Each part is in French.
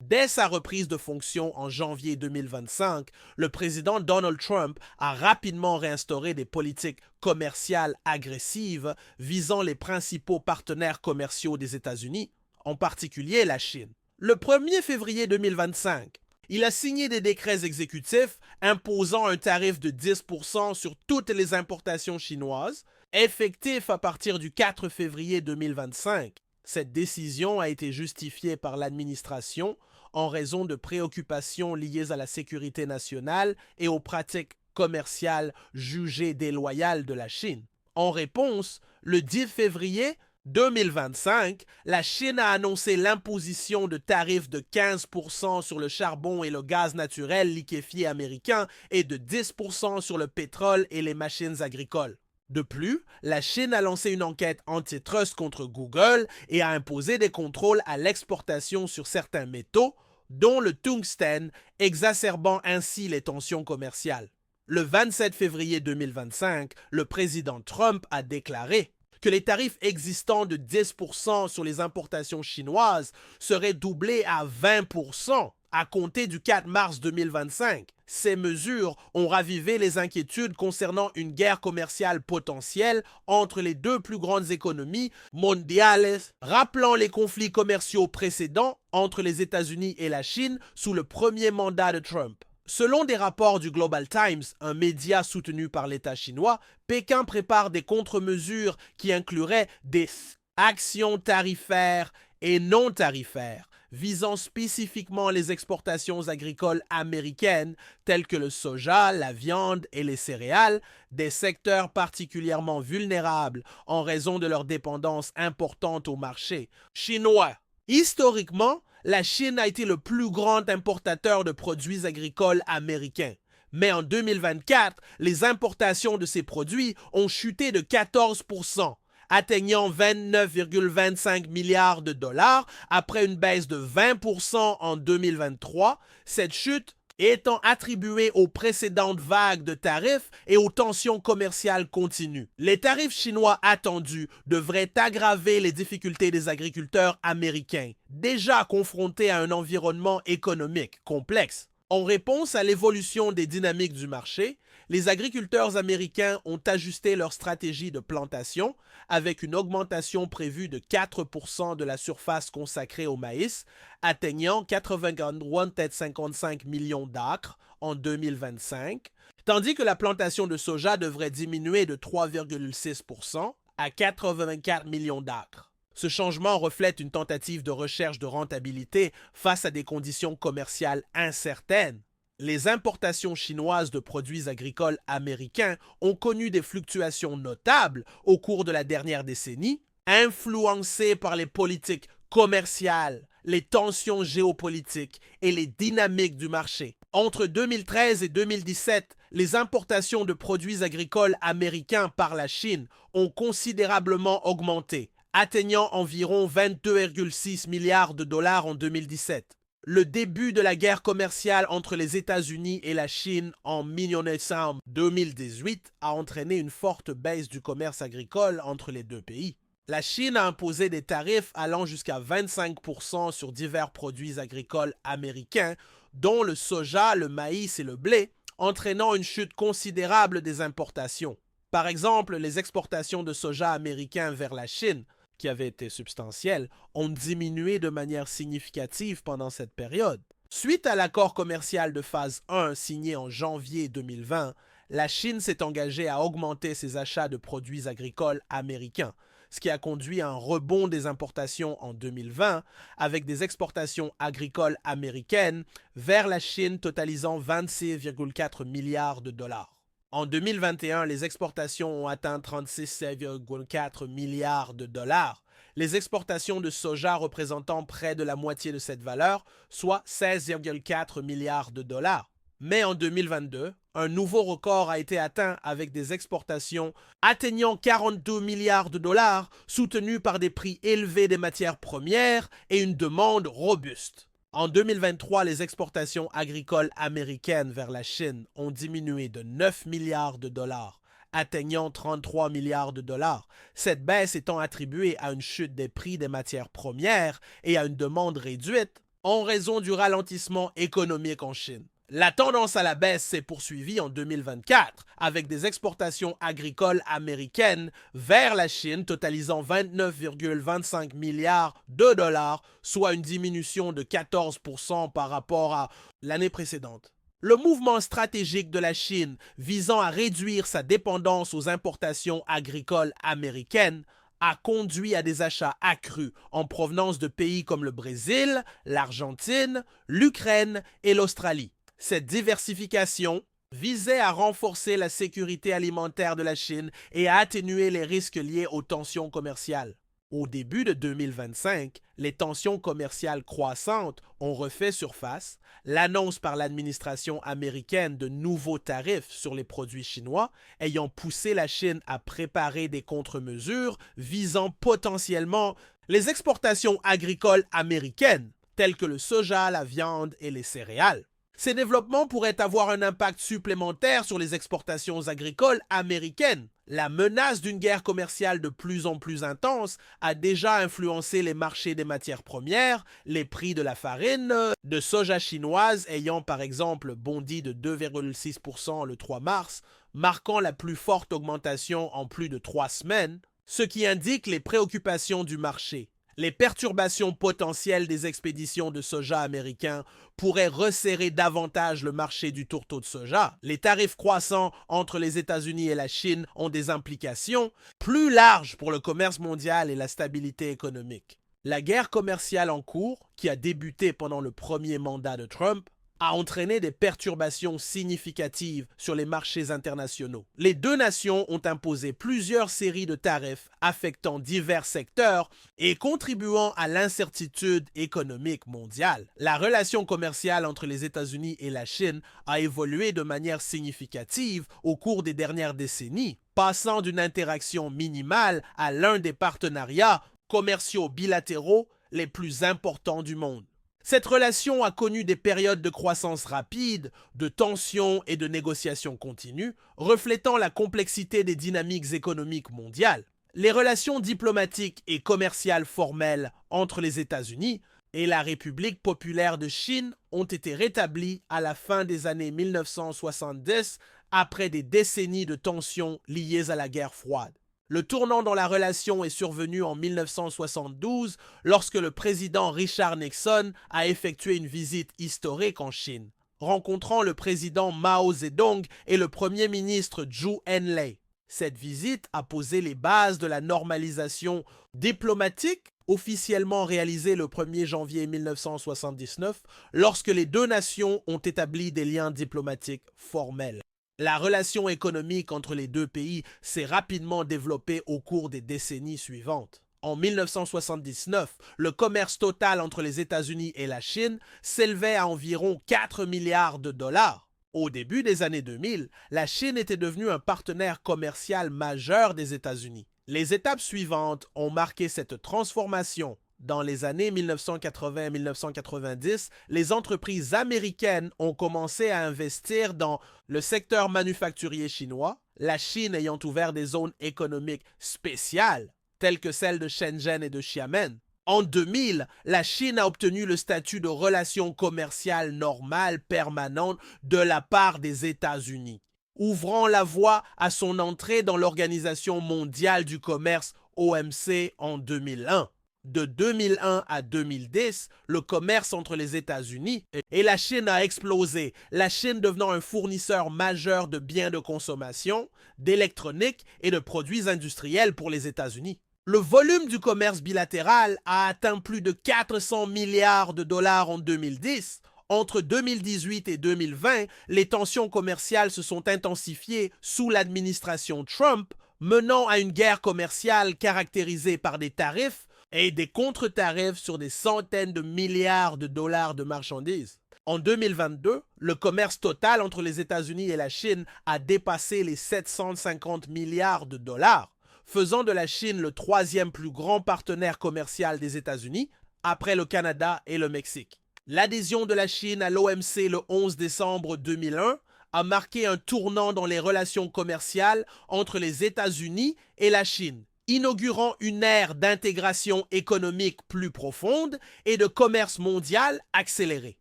Dès sa reprise de fonction en janvier 2025, le président Donald Trump a rapidement réinstauré des politiques commerciales agressives visant les principaux partenaires commerciaux des États-Unis, en particulier la Chine. Le 1er février 2025, il a signé des décrets exécutifs imposant un tarif de 10% sur toutes les importations chinoises, effectif à partir du 4 février 2025. Cette décision a été justifiée par l'administration en raison de préoccupations liées à la sécurité nationale et aux pratiques commerciales jugées déloyales de la Chine. En réponse, le 10 février 2025, la Chine a annoncé l'imposition de tarifs de 15% sur le charbon et le gaz naturel liquéfié américain et de 10% sur le pétrole et les machines agricoles. De plus, la Chine a lancé une enquête antitrust contre Google et a imposé des contrôles à l'exportation sur certains métaux, dont le tungstène, exacerbant ainsi les tensions commerciales. Le 27 février 2025, le président Trump a déclaré que les tarifs existants de 10% sur les importations chinoises seraient doublés à 20% à compter du 4 mars 2025. Ces mesures ont ravivé les inquiétudes concernant une guerre commerciale potentielle entre les deux plus grandes économies mondiales, rappelant les conflits commerciaux précédents entre les États-Unis et la Chine sous le premier mandat de Trump. Selon des rapports du Global Times, un média soutenu par l'État chinois, Pékin prépare des contre-mesures qui incluraient des actions tarifaires et non tarifaires visant spécifiquement les exportations agricoles américaines telles que le soja, la viande et les céréales, des secteurs particulièrement vulnérables en raison de leur dépendance importante au marché chinois. Historiquement, la Chine a été le plus grand importateur de produits agricoles américains. Mais en 2024, les importations de ces produits ont chuté de 14%, atteignant 29,25 milliards de dollars après une baisse de 20% en 2023. Cette chute étant attribuée aux précédentes vagues de tarifs et aux tensions commerciales continues. Les tarifs chinois attendus devraient aggraver les difficultés des agriculteurs américains, déjà confrontés à un environnement économique complexe. En réponse à l'évolution des dynamiques du marché, les agriculteurs américains ont ajusté leur stratégie de plantation avec une augmentation prévue de 4% de la surface consacrée au maïs, atteignant 81,55 millions d'acres en 2025, tandis que la plantation de soja devrait diminuer de 3,6% à 84 millions d'acres. Ce changement reflète une tentative de recherche de rentabilité face à des conditions commerciales incertaines. Les importations chinoises de produits agricoles américains ont connu des fluctuations notables au cours de la dernière décennie, influencées par les politiques commerciales, les tensions géopolitiques et les dynamiques du marché. Entre 2013 et 2017, les importations de produits agricoles américains par la Chine ont considérablement augmenté, atteignant environ 22,6 milliards de dollars en 2017. Le début de la guerre commerciale entre les États-Unis et la Chine en 2018 a entraîné une forte baisse du commerce agricole entre les deux pays. La Chine a imposé des tarifs allant jusqu'à 25% sur divers produits agricoles américains, dont le soja, le maïs et le blé, entraînant une chute considérable des importations. Par exemple, les exportations de soja américain vers la Chine, qui avaient été substantielles, ont diminué de manière significative pendant cette période. Suite à l'accord commercial de phase 1 signé en janvier 2020, la Chine s'est engagée à augmenter ses achats de produits agricoles américains, ce qui a conduit à un rebond des importations en 2020, avec des exportations agricoles américaines vers la Chine totalisant 26,4 milliards de dollars. En 2021, les exportations ont atteint 36,4 milliards de dollars, les exportations de soja représentant près de la moitié de cette valeur, soit 16,4 milliards de dollars. Mais en 2022, un nouveau record a été atteint avec des exportations atteignant 42 milliards de dollars, soutenues par des prix élevés des matières premières et une demande robuste. En 2023, les exportations agricoles américaines vers la Chine ont diminué de 9 milliards de dollars, atteignant 33 milliards de dollars, cette baisse étant attribuée à une chute des prix des matières premières et à une demande réduite en raison du ralentissement économique en Chine. La tendance à la baisse s'est poursuivie en 2024 avec des exportations agricoles américaines vers la Chine totalisant 29,25 milliards de dollars, soit une diminution de 14% par rapport à l'année précédente. Le mouvement stratégique de la Chine visant à réduire sa dépendance aux importations agricoles américaines a conduit à des achats accrus en provenance de pays comme le Brésil, l'Argentine, l'Ukraine et l'Australie. Cette diversification visait à renforcer la sécurité alimentaire de la Chine et à atténuer les risques liés aux tensions commerciales. Au début de 2025, les tensions commerciales croissantes ont refait surface, l'annonce par l'administration américaine de nouveaux tarifs sur les produits chinois ayant poussé la Chine à préparer des contre-mesures visant potentiellement les exportations agricoles américaines, telles que le soja, la viande et les céréales. Ces développements pourraient avoir un impact supplémentaire sur les exportations agricoles américaines. La menace d'une guerre commerciale de plus en plus intense a déjà influencé les marchés des matières premières, les prix de la farine, de soja chinoise ayant par exemple bondi de 2,6% le 3 mars, marquant la plus forte augmentation en plus de 3 semaines, ce qui indique les préoccupations du marché. Les perturbations potentielles des expéditions de soja américains pourraient resserrer davantage le marché du tourteau de soja. Les tarifs croissants entre les États-Unis et la Chine ont des implications plus larges pour le commerce mondial et la stabilité économique. La guerre commerciale en cours, qui a débuté pendant le premier mandat de Trump, a entraîné des perturbations significatives sur les marchés internationaux. Les deux nations ont imposé plusieurs séries de tarifs affectant divers secteurs et contribuant à l'incertitude économique mondiale. La relation commerciale entre les États-Unis et la Chine a évolué de manière significative au cours des dernières décennies, passant d'une interaction minimale à l'un des partenariats commerciaux bilatéraux les plus importants du monde. Cette relation a connu des périodes de croissance rapide, de tensions et de négociations continues, reflétant la complexité des dynamiques économiques mondiales. Les relations diplomatiques et commerciales formelles entre les États-Unis et la République populaire de Chine ont été rétablies à la fin des années 1970 après des décennies de tensions liées à la guerre froide. Le tournant dans la relation est survenu en 1972 lorsque le président Richard Nixon a effectué une visite historique en Chine, rencontrant le président Mao Zedong et le premier ministre Zhou Enlai. Cette visite a posé les bases de la normalisation diplomatique officiellement réalisée le 1er janvier 1979 lorsque les deux nations ont établi des liens diplomatiques formels. La relation économique entre les deux pays s'est rapidement développée au cours des décennies suivantes. En 1979, le commerce total entre les États-Unis et la Chine s'élevait à environ 4 milliards de dollars. Au début des années 2000, la Chine était devenue un partenaire commercial majeur des États-Unis. Les étapes suivantes ont marqué cette transformation. Dans les années 1980-1990, les entreprises américaines ont commencé à investir dans le secteur manufacturier chinois, la Chine ayant ouvert des zones économiques spéciales, telles que celles de Shenzhen et de Xiamen. En 2000, la Chine a obtenu le statut de relation commerciale normale permanente de la part des États-Unis, ouvrant la voie à son entrée dans l'Organisation mondiale du commerce OMC en 2001. De 2001 à 2010, le commerce entre les États-Unis et la Chine a explosé, la Chine devenant un fournisseur majeur de biens de consommation, d'électronique et de produits industriels pour les États-Unis. Le volume du commerce bilatéral a atteint plus de 400 milliards de dollars en 2010. Entre 2018 et 2020, les tensions commerciales se sont intensifiées sous l'administration Trump, menant à une guerre commerciale caractérisée par des tarifs et des contre-tarifs sur des centaines de milliards de dollars de marchandises. En 2022, le commerce total entre les États-Unis et la Chine a dépassé les 750 milliards de dollars, faisant de la Chine le troisième plus grand partenaire commercial des États-Unis, après le Canada et le Mexique. L'adhésion de la Chine à l'OMC le 11 décembre 2001 a marqué un tournant dans les relations commerciales entre les États-Unis et la Chine, inaugurant une ère d'intégration économique plus profonde et de commerce mondial accéléré.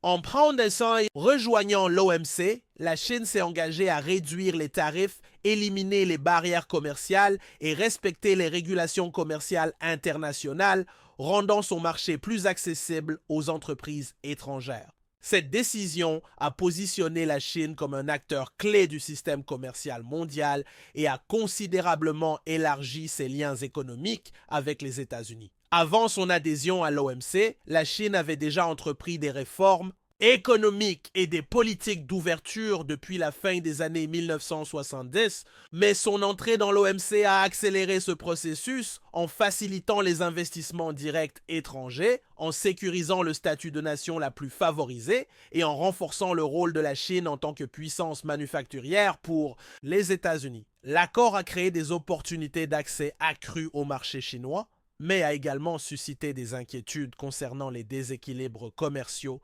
En prendant et rejoignant l'OMC, la Chine s'est engagée à réduire les tarifs, éliminer les barrières commerciales et respecter les régulations commerciales internationales, rendant son marché plus accessible aux entreprises étrangères. Cette décision a positionné la Chine comme un acteur clé du système commercial mondial et a considérablement élargi ses liens économiques avec les États-Unis. Avant son adhésion à l'OMC, la Chine avait déjà entrepris des réformes économiques et des politiques d'ouverture depuis la fin des années 1970, mais son entrée dans l'OMC a accéléré ce processus en facilitant les investissements directs étrangers, en sécurisant le statut de nation la plus favorisée et en renforçant le rôle de la Chine en tant que puissance manufacturière pour les États-Unis. L'accord a créé des opportunités d'accès accru au marché chinois, mais a également suscité des inquiétudes concernant les déséquilibres commerciaux